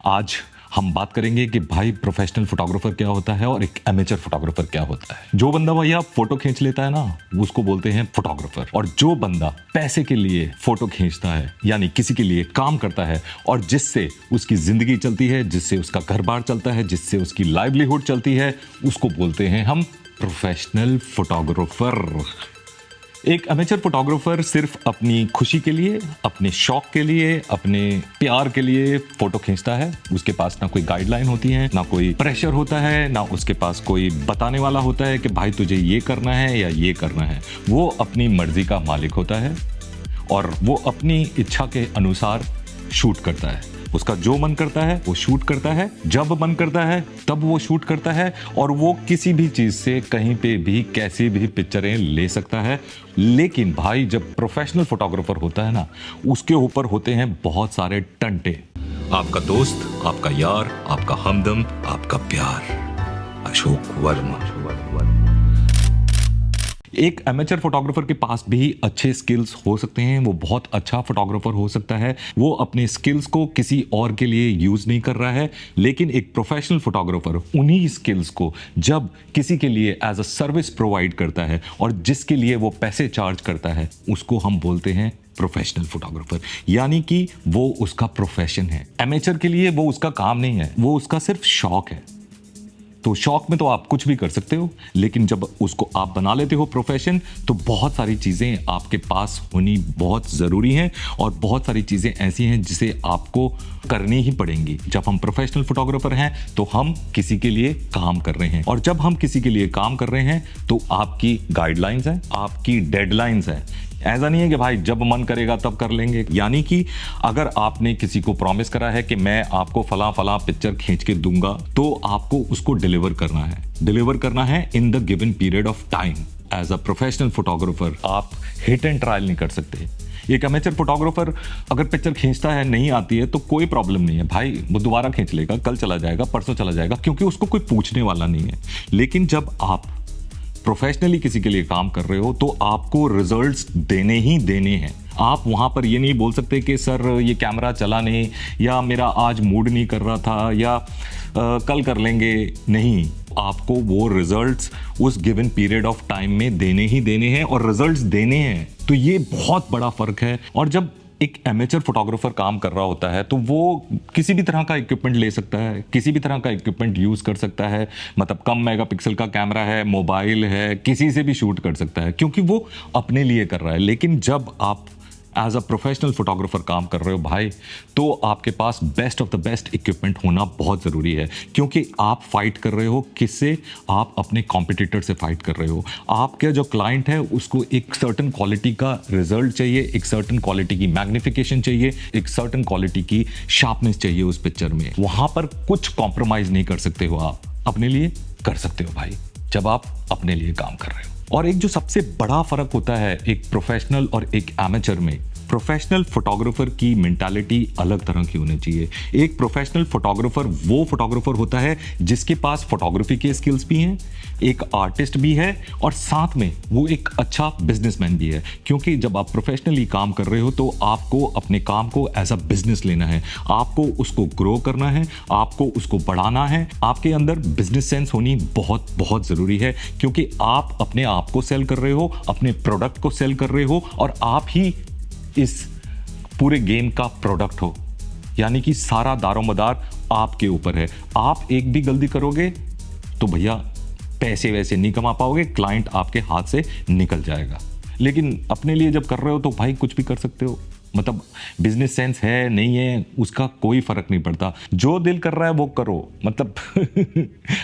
आज हम बात करेंगे कि भाई प्रोफेशनल फोटोग्राफर क्या होता है और एक एमेचर फोटोग्राफर क्या होता है। जो बंदा भैया फोटो खींच लेता है ना, उसको बोलते हैं फोटोग्राफर। और जो बंदा पैसे के लिए फोटो खींचता है, यानी किसी के लिए काम करता है और जिससे उसकी जिंदगी चलती है, जिससे उसका घर बार चलता है, जिससे उसकी लाइवलीहुड चलती है, उसको बोलते हैं हम प्रोफेशनल फोटोग्राफर। एक एमेचर फोटोग्राफर सिर्फ अपनी खुशी के लिए, अपने शौक के लिए, अपने प्यार के लिए फोटो खींचता है। उसके पास ना कोई गाइडलाइन होती है, ना कोई प्रेशर होता है, ना उसके पास कोई बताने वाला होता है कि भाई तुझे ये करना है या ये करना है। वो अपनी मर्जी का मालिक होता है और वो अपनी इच्छा के अनुसार शूट करता है। उसका जो मन करता है वो शूट करता है, जब मन करता है तब वो शूट करता है, और वो किसी भी चीज से कहीं पे भी कैसी भी पिक्चरें ले सकता है। लेकिन भाई जब प्रोफेशनल फोटोग्राफर होता है ना, उसके ऊपर होते हैं बहुत सारे टंटे। आपका दोस्त, आपका यार, आपका हमदम, आपका प्यार, अशोक वर्मा। एक एमेचर फोटोग्राफर के पास भी अच्छे स्किल्स हो सकते हैं, वो बहुत अच्छा फोटोग्राफर हो सकता है, वो अपने स्किल्स को किसी और के लिए यूज नहीं कर रहा है। लेकिन एक प्रोफेशनल फोटोग्राफर उन्हीं स्किल्स को जब किसी के लिए एज अ सर्विस प्रोवाइड करता है और जिसके लिए वो पैसे चार्ज करता है, उसको हम बोलते हैं प्रोफेशनल फोटोग्राफर। यानी कि वो उसका प्रोफेशन है। एमेचर के लिए वो उसका काम नहीं है, वो उसका सिर्फ शौक है। तो शौक में तो आप कुछ भी कर सकते हो, लेकिन जब उसको आप बना लेते हो प्रोफेशन, तो बहुत सारी चीज़ें आपके पास होनी बहुत ज़रूरी हैं और बहुत सारी चीज़ें ऐसी हैं जिसे आपको करनी ही पड़ेंगी। जब हम प्रोफेशनल फोटोग्राफर हैं तो हम किसी के लिए काम कर रहे हैं, और जब हम किसी के लिए काम कर रहे हैं तो आपकी गाइडलाइंस हैं, आपकी डेडलाइंस हैं। ऐसा नहीं है कि भाई जब मन करेगा तब कर लेंगे। यानी कि अगर आपने किसी को प्रॉमिस करा है कि मैं आपको फला फला पिक्चर खींच के दूंगा, तो आपको उसको डिलीवर करना है in the given period of time. As a professional photographer आप हिट एंड ट्रायल नहीं कर सकते। एक एमेचर फोटोग्राफर अगर पिक्चर खींचता है, नहीं आती है, तो कोई प्रॉब्लम नहीं है भाई, वो दोबारा खींच लेगा, कल चला जाएगा, परसों चला जाएगा, क्योंकि उसको कोई पूछने वाला नहीं है। लेकिन जब आप प्रोफेशनली किसी के लिए काम कर रहे हो तो आपको रिजल्ट्स देने ही देने हैं। आप वहां पर ये नहीं बोल सकते कि सर ये कैमरा चला नहीं, या मेरा आज मूड नहीं कर रहा था, या कल कर लेंगे। नहीं, आपको वो रिजल्ट्स उस गिवन पीरियड ऑफ टाइम में देने ही देने हैं और रिजल्ट्स देने हैं। तो ये बहुत बड़ा फर्क है। और जब एक एमेचर फोटोग्राफर काम कर रहा होता है तो वो किसी भी तरह का इक्विपमेंट ले सकता है, किसी भी तरह का इक्विपमेंट यूज कर सकता है। मतलब कम मेगापिक्सल का कैमरा है, मोबाइल है, किसी से भी शूट कर सकता है, क्योंकि वो अपने लिए कर रहा है। लेकिन जब आप एज अ प्रोफेशनल फोटोग्राफर काम कर रहे हो भाई, तो आपके पास best of the best equipment होना बहुत ज़रूरी है। क्योंकि आप फाइट कर रहे हो किससे? आप अपने कॉम्पिटिटर से फाइट कर रहे हो। आपका जो क्लाइंट है उसको एक सर्टन क्वालिटी का रिजल्ट चाहिए, एक सर्टन क्वालिटी की मैग्निफिकेशन चाहिए, एक सर्टन क्वालिटी की शार्पनेस चाहिए उस पिक्चर में। वहाँ पर कुछ कॉम्प्रोमाइज़ नहीं कर सकते हो। आप अपने लिए कर सकते हो भाई, जब आप अपने लिए काम कर रहे हो। और एक जो सबसे बड़ा फर्क होता है एक प्रोफेशनल और एक एमेचर में, प्रोफेशनल फोटोग्राफर की मेंटालिटी अलग तरह की होनी चाहिए। एक प्रोफेशनल फोटोग्राफर वो फोटोग्राफर होता है जिसके पास फोटोग्राफी के स्किल्स भी हैं, एक आर्टिस्ट भी है, और साथ में वो एक अच्छा बिजनेसमैन भी है। क्योंकि जब आप प्रोफेशनली काम कर रहे हो तो आपको अपने काम को एज अ बिजनेस लेना है, आपको उसको ग्रो करना है, आपको उसको बढ़ाना है। आपके अंदर बिजनेस सेंस होनी बहुत बहुत ज़रूरी है, क्योंकि आप अपने आप को सेल कर रहे हो, अपने प्रोडक्ट को सेल कर रहे हो, और आप ही इस पूरे गेम का प्रोडक्ट हो। यानी कि सारा दारोमदार आपके ऊपर है। आप एक भी गलती करोगे तो भैया पैसे वैसे नहीं कमा पाओगे, क्लाइंट आपके हाथ से निकल जाएगा। लेकिन अपने लिए जब कर रहे हो तो भाई कुछ भी कर सकते हो। मतलब बिजनेस सेंस है नहीं है उसका कोई फर्क नहीं पड़ता, जो दिल कर रहा है वो करो। मतलब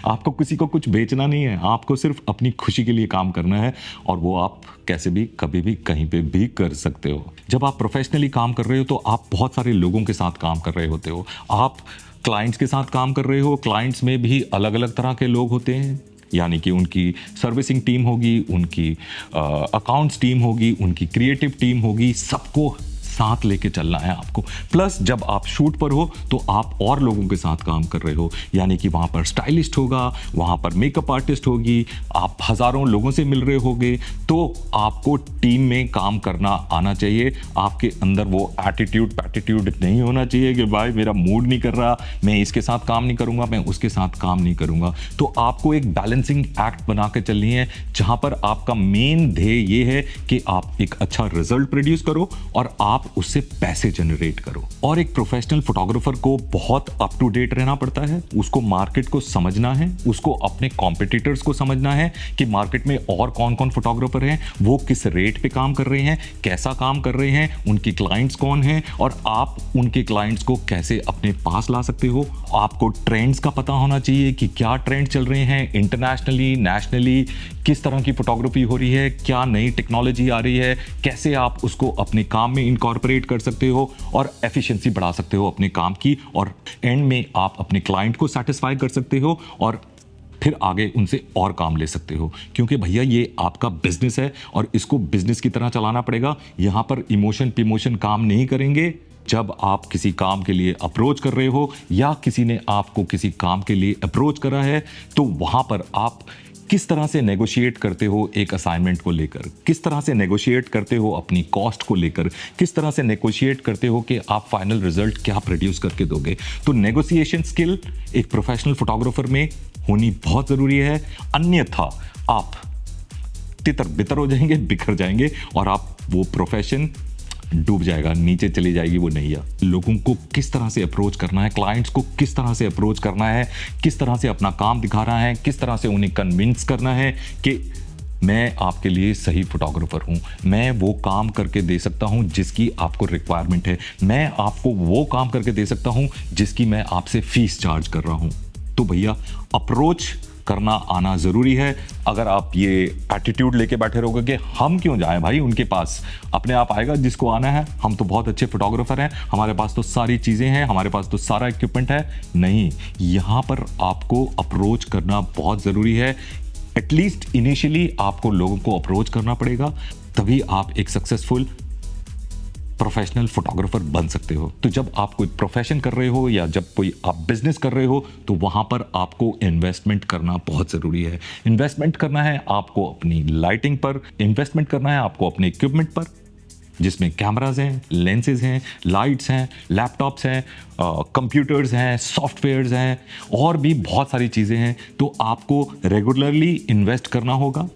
आपको किसी को कुछ बेचना नहीं है, आपको सिर्फ अपनी खुशी के लिए काम करना है, और वो आप कैसे भी कभी भी कहीं पे भी कर सकते हो। जब आप प्रोफेशनली काम कर रहे हो तो आप बहुत सारे लोगों के साथ काम कर रहे होते हो। आप क्लाइंट्स के साथ काम कर रहे हो, क्लाइंट्स में भी अलग अलग तरह के लोग होते हैं। यानी कि उनकी सर्विसिंग टीम होगी, उनकी अकाउंट्स टीम होगी, उनकी क्रिएटिव टीम होगी। सबको साथ लेके चलना है आपको। प्लस जब आप शूट पर हो तो आप और लोगों के साथ काम कर रहे हो, यानी कि वहाँ पर स्टाइलिस्ट होगा, वहाँ पर मेकअप आर्टिस्ट होगी, आप हज़ारों लोगों से मिल रहे होगे, तो आपको टीम में काम करना आना चाहिए। आपके अंदर वो एटीट्यूड पैटीट्यूड नहीं होना चाहिए कि भाई मेरा मूड नहीं कर रहा, मैं इसके साथ काम नहीं करूँगा, मैं उसके साथ काम नहीं करूँगा। तो आपको एक बैलेंसिंग एक्ट बना के चलनी है, जहाँ पर आपका मेन ध्येय ये है कि आप एक अच्छा रिजल्ट प्रोड्यूस करो और आप उससे पैसे जनरेट करो। और एक प्रोफेशनल फोटोग्राफर को बहुत अप टू डेट रहना पड़ता है, उसको मार्केट को समझना है, उसको अपने कॉम्पिटिटर्स को समझना है कि मार्केट में और कौन कौन फोटोग्राफर हैं, वो किस रेट पे काम कर रहे हैं, कैसा काम कर रहे हैं, उनके क्लाइंट्स कौन हैं और आप उनके क्लाइंट्स को कैसे अपने पास ला सकते हो। आपको ट्रेंड्स का पता होना चाहिए कि क्या ट्रेंड चल रहे हैं इंटरनेशनली, नेशनली, किस तरह की फोटोग्राफी हो रही है, क्या नई टेक्नोलॉजी आ रही है, कैसे आप उसको अपने काम में इनकॉर्पोरेट कर सकते हो और एफिशिएंसी बढ़ा सकते हो अपने काम की, और एंड में आप अपने क्लाइंट को सेटिस्फाई कर सकते हो और फिर आगे उनसे और काम ले सकते हो। क्योंकि भैया ये आपका बिजनेस है और इसको बिजनेस की तरह चलाना पड़ेगा। यहाँ पर इमोशन पिमोशन काम नहीं करेंगे। जब आप किसी काम के लिए अप्रोच कर रहे हो या किसी ने आपको किसी काम के लिए अप्रोच करा है, तो वहाँ पर आप किस तरह से नेगोशिएट करते हो एक असाइनमेंट को लेकर, किस तरह से नेगोशिएट करते हो अपनी कॉस्ट को लेकर, किस तरह से नेगोशिएट करते हो कि आप फाइनल रिजल्ट क्या प्रोड्यूस करके दोगे। तो नेगोशिएशन स्किल एक प्रोफेशनल फोटोग्राफर में होनी बहुत ज़रूरी है, अन्यथा आप तितर बितर हो जाएंगे, बिखर जाएंगे और आप वो प्रोफेशन डूब जाएगा, नीचे चली जाएगी वो नैया। लोगों को किस तरह से अप्रोच करना है, क्लाइंट्स को किस तरह से अप्रोच करना है, किस तरह से अपना काम दिखाना है, किस तरह से उन्हें कन्विंस करना है कि मैं आपके लिए सही फोटोग्राफर हूँ, मैं वो काम करके दे सकता हूँ जिसकी आपको रिक्वायरमेंट है, मैं आपको वो काम करके दे सकता हूँ जिसकी मैं आपसे फीस चार्ज कर रहा हूँ। तो भैया अप्रोच करना आना ज़रूरी है। अगर आप ये एटीट्यूड लेके बैठे रहोगे कि हम क्यों जाएं भाई उनके पास, अपने आप आएगा जिसको आना है, हम तो बहुत अच्छे फोटोग्राफर हैं, हमारे पास तो सारी चीज़ें हैं, हमारे पास तो सारा इक्विपमेंट है। नहीं, यहाँ पर आपको अप्रोच करना बहुत ज़रूरी है। एटलीस्ट इनिशियली आपको लोगों को अप्रोच करना पड़ेगा, तभी आप एक सक्सेसफुल प्रोफेशनल फोटोग्राफर बन सकते हो। तो जब आप कोई प्रोफेशन कर रहे हो या जब कोई आप बिजनेस कर रहे हो, तो वहाँ पर आपको इन्वेस्टमेंट करना बहुत ज़रूरी है। इन्वेस्टमेंट करना है आपको अपनी लाइटिंग पर, इन्वेस्टमेंट करना है आपको अपने इक्विपमेंट पर, जिसमें कैमराज हैं, लेंसेज हैं, लाइट्स हैं, लैपटॉप्स हैं, कंप्यूटर्स हैं, सॉफ्टवेयर्स हैं और भी बहुत सारी चीज़ें हैं। तो आपको रेगुलरली इन्वेस्ट करना होगा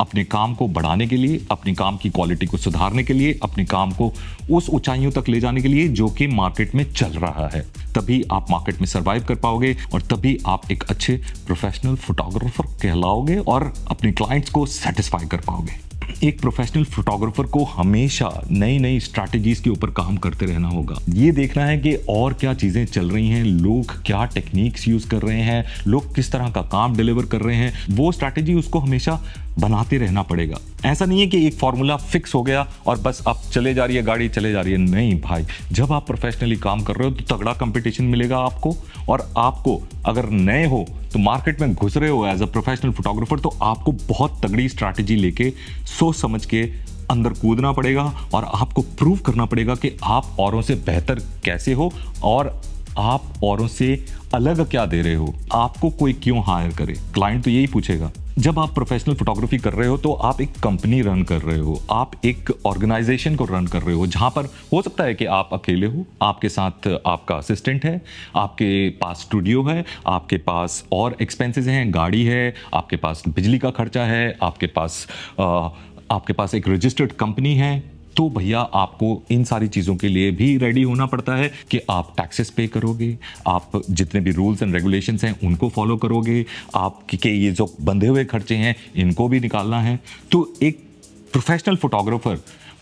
अपने काम को बढ़ाने के लिए, अपने काम की क्वालिटी को सुधारने के लिए, अपने काम को उस ऊंचाइयों तक ले जाने के लिए जो कि मार्केट में चल रहा है। तभी आप मार्केट में सर्वाइव कर पाओगे और तभी आप एक अच्छे प्रोफेशनल फोटोग्राफर कहलाओगे और अपने क्लाइंट्स को सेटिस्फाई कर पाओगे। एक प्रोफेशनल फोटोग्राफर को हमेशा नई नई स्ट्रैटेजीज के ऊपर काम करते रहना होगा। ये देखना है कि और क्या चीज़ें चल रही हैं, लोग क्या टेक्निक्स यूज़ कर रहे हैं, लोग किस तरह का काम डिलीवर कर रहे हैं, वो स्ट्रैटेजी उसको हमेशा बनाते रहना पड़ेगा। ऐसा नहीं है कि एक फॉर्मूला फिक्स हो गया और बस अब चले जा रही है गाड़ी, चले जा रही है। नहीं भाई, जब आप प्रोफेशनली काम कर रहे हो तो तगड़ा कंपटीशन मिलेगा आपको, और आपको अगर नए हो तो मार्केट में घुस रहे हो एज अ प्रोफेशनल फोटोग्राफर, तो आपको बहुत तगड़ी स्ट्रैटेजी लेके सोच समझ के अंदर कूदना पड़ेगा और आपको प्रूव करना पड़ेगा कि आप औरों से बेहतर कैसे हो और आप औरों से अलग क्या दे रहे हो, आपको कोई क्यों हायर करे। क्लाइंट तो यही पूछेगा। जब आप प्रोफेशनल फोटोग्राफी कर रहे हो तो आप एक कंपनी रन कर रहे हो, आप एक ऑर्गेनाइजेशन को रन कर रहे हो, जहां पर हो सकता है कि आप अकेले हो, आपके साथ आपका असिस्टेंट है, आपके पास स्टूडियो है, आपके पास और एक्सपेंसेस हैं, गाड़ी है, आपके पास बिजली का खर्चा है, आपके पास एक रजिस्टर्ड कंपनी है। तो भैया आपको इन सारी चीज़ों के लिए भी रेडी होना पड़ता है कि आप टैक्सेस पे करोगे, आप जितने भी रूल्स एंड रेगुलेशंस हैं उनको फॉलो करोगे, आपके ये जो बंधे हुए खर्चे हैं इनको भी निकालना है। तो एक प्रोफेशनल फोटोग्राफर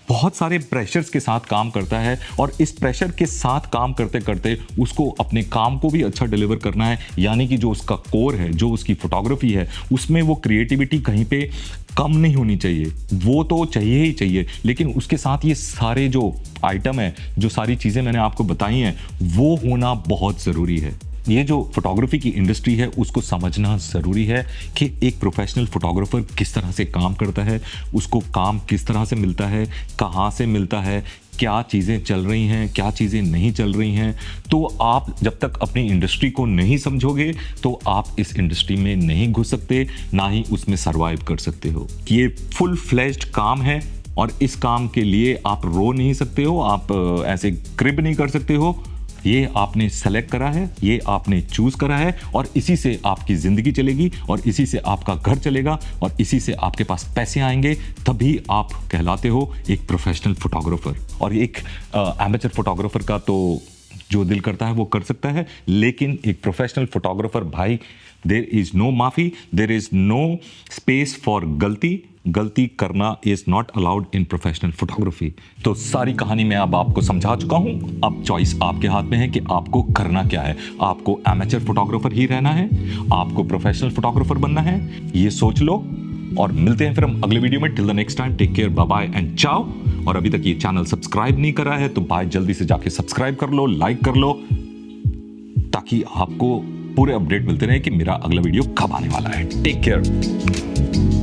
बहुत सारे प्रेशर्स के साथ काम करता है और इस प्रेशर के साथ काम करते करते उसको अपने काम को भी अच्छा डिलीवर करना है। यानी कि जो उसका कोर है, जो उसकी फोटोग्राफी है, उसमें वो क्रिएटिविटी कहीं पे कम नहीं होनी चाहिए, वो तो चाहिए ही चाहिए, लेकिन उसके साथ ये सारे जो आइटम है, जो सारी चीज़ें मैंने आपको बताई हैं, वो होना बहुत ज़रूरी है। ये जो फोटोग्राफी की इंडस्ट्री है उसको समझना ज़रूरी है कि एक प्रोफेशनल फोटोग्राफर किस तरह से काम करता है, उसको काम किस तरह से मिलता है, कहाँ से मिलता है, क्या चीज़ें चल रही हैं, क्या चीज़ें नहीं चल रही हैं। तो आप जब तक अपनी इंडस्ट्री को नहीं समझोगे तो आप इस इंडस्ट्री में नहीं घुस सकते, ना ही उसमें सर्वाइव कर सकते हो। ये फुल फ्लेज्ड काम है और इस काम के लिए आप रो नहीं सकते हो, आप ऐसे क्रिब नहीं कर सकते हो। ये आपने सेलेक्ट करा है, ये आपने चूज करा है और इसी से आपकी जिंदगी चलेगी और इसी से आपका घर चलेगा और इसी से आपके पास पैसे आएंगे। तभी आप कहलाते हो एक प्रोफेशनल फोटोग्राफर। और एक एमेचर फोटोग्राफर का तो जो दिल करता है वो कर सकता है, लेकिन एक प्रोफेशनल फोटोग्राफर भाई, देयर इज नो माफी, there is no space for गलती करना is not allowed in professional photography. तो सारी कहानी मैं अब आपको समझा चुका हूं। अब चॉइस आपके हाथ में है कि आपको करना क्या है। आपको एमेचर फोटोग्राफर ही रहना है, आपको प्रोफेशनल फोटोग्राफर बनना है, ये सोच लो। और मिलते हैं फिर हम अगले वीडियो में। Till the next time, take care, bye bye and ciao. और अभी तक ये चैनल सब्सक्राइब नहीं करा है तो भाई जल्दी से जाके सब्सक्राइब कर लो, लाइक कर लो, ताकि आपको पूरे अपडेट मिलते रहे कि मेरा अगला वीडियो कब आने वाला है। Take care.